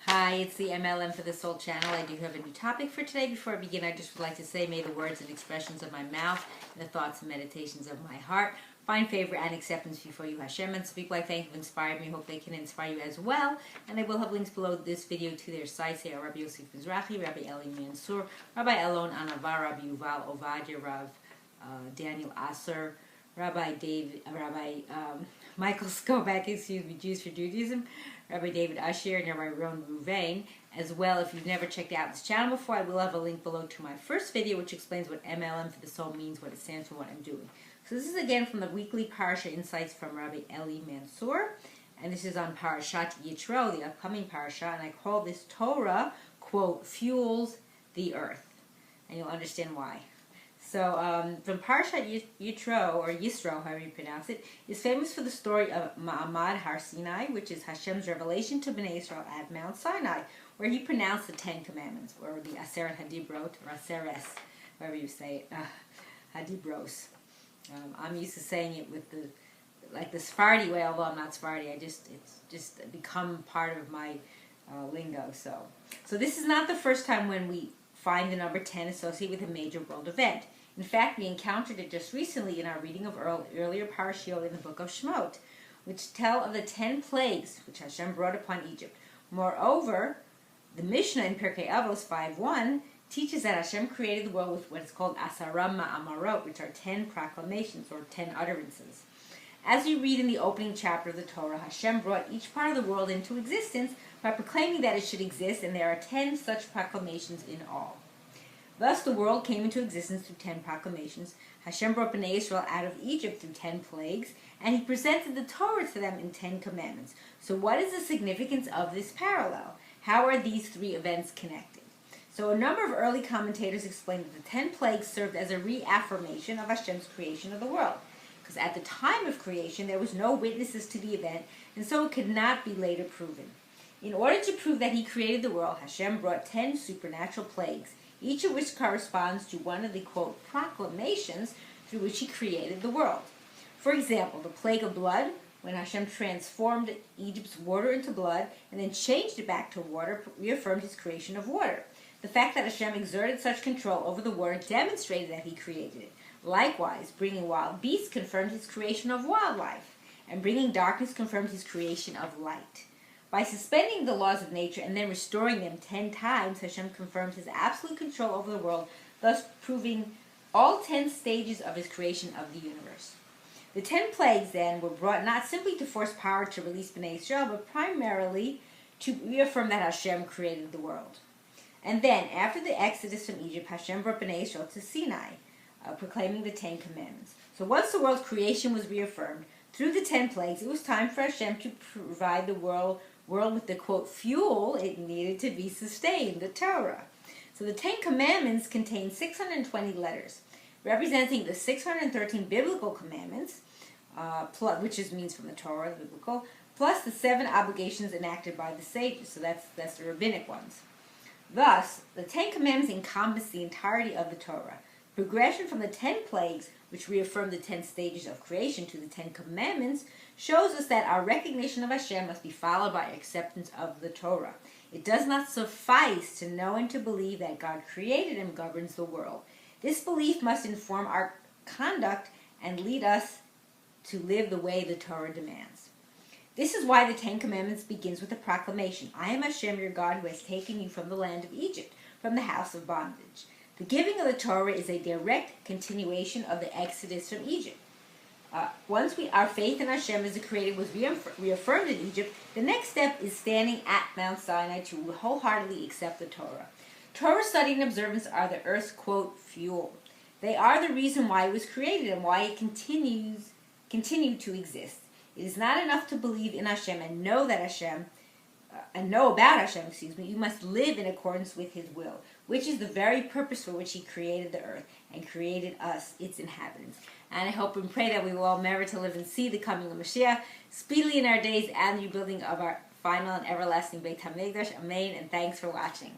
Hi, it's the M.L.M for the Soul channel. I do have a new topic for today. Before I begin, I just would like to say, may the words and expressions of my mouth and the thoughts and meditations of my heart find favor and acceptance before you, Hashem, and speak like they have inspired me. Hope they can inspire you as well. And I will have links below this video to their sites. They are Rabbi Yosef Mizrahi, Rabbi Eli Mansour, Rabbi Elon Anavar, Rabbi Yuval Ovadia, Rav Daniel Asser, Rabbi Michael Skoback, Jews for Judaism, Rabbi David Asher, and Rabbi Ron Ruvain. As well, if you've never checked out this channel before, I will have a link below to my first video, which explains what M.L.M for the Soul means, what it stands for, what I'm doing. So this is again from the weekly Parasha Insights from Rabbi Eli Mansour, and this is on Parashat Yitro, the upcoming Parasha, and I call this Torah, quote, fuels the earth. And you'll understand why. So, from Parashat Yitro, or Yisro, however you pronounce it, is famous for the story of Ma'amad Har Sinai, which is Hashem's revelation to Bnei Israel at Mount Sinai, where he pronounced the Ten Commandments, or the Aseret Hadibrot, or Aseres, however you say it, Hadibros. I'm used to saying it with the Sephardi way, although I'm not Sephardi. It's just become part of my lingo. So this is not the first time when we find the number 10 associated with a major world event. In fact, we encountered it just recently in our reading of earlier parashiot in the book of Shemot, which tell of the 10 plagues which Hashem brought upon Egypt. Moreover, the Mishnah in Pirkei Avos 5:1 teaches that Hashem created the world with what is called Asara Ma'amarot, which are 10 proclamations or 10 utterances. As we read in the opening chapter of the Torah, Hashem brought each part of the world into existence by proclaiming that it should exist, and there are 10 such proclamations in all. Thus, the world came into existence through 10 proclamations. Hashem brought Bnei Israel out of Egypt through 10 plagues, and he presented the Torah to them in 10 commandments. So what is the significance of this parallel? How are these three events connected? So a number of early commentators explain that the 10 plagues served as a reaffirmation of Hashem's creation of the world. Because at the time of creation, there was no witnesses to the event, and so it could not be later proven. In order to prove that he created the world, Hashem brought 10 supernatural plagues, each of which corresponds to one of the, quote, proclamations through which he created the world. For example, the plague of blood, when Hashem transformed Egypt's water into blood and then changed it back to water, reaffirmed his creation of water. The fact that Hashem exerted such control over the water demonstrated that he created it. Likewise, bringing wild beasts confirmed his creation of wildlife, and bringing darkness confirmed his creation of light. By suspending the laws of nature and then restoring them 10 times, Hashem confirmed his absolute control over the world, thus proving all 10 stages of his creation of the universe. The 10 plagues, then, were brought not simply to force power to release Bnei Israel, but primarily to reaffirm that Hashem created the world. And then, after the exodus from Egypt, Hashem brought Bnei Israel to Sinai, proclaiming the 10 commandments. So once the world's creation was reaffirmed, through the 10 plagues, it was time for Hashem to provide the world with the, quote, fuel it needed to be sustained, the Torah. So the 10 commandments contain 620 letters, representing the 613 biblical commandments, which means from the Torah, the biblical, plus the 7 obligations enacted by the sages. So that's the rabbinic ones. Thus, the 10 commandments encompass the entirety of the Torah. Progression from the 10 plagues, which reaffirm the 10 stages of creation, to the 10 commandments, shows us that our recognition of Hashem must be followed by acceptance of the Torah. It does not suffice to know and to believe that God created and governs the world. This belief must inform our conduct and lead us to live the way the Torah demands. This is why the 10 Commandments begins with a proclamation. I am Hashem, your God, who has taken you from the land of Egypt, from the house of bondage. The giving of the Torah is a direct continuation of the exodus from Egypt. Once our faith in Hashem as the Creator was reaffirmed in Egypt, the next step is standing at Mount Sinai to wholeheartedly accept the Torah. Torah study and observance are the earth's, quote, fuel. They are the reason why it was created and why it continued to exist. It is not enough to believe in Hashem and know about Hashem. You must live in accordance with his will, which is the very purpose for which he created the earth and created us, its inhabitants. And I hope and pray that we will all merit to live and see the coming of Mashiach speedily in our days and the rebuilding of our final and everlasting Beit HaMikdash. Amen, and thanks for watching.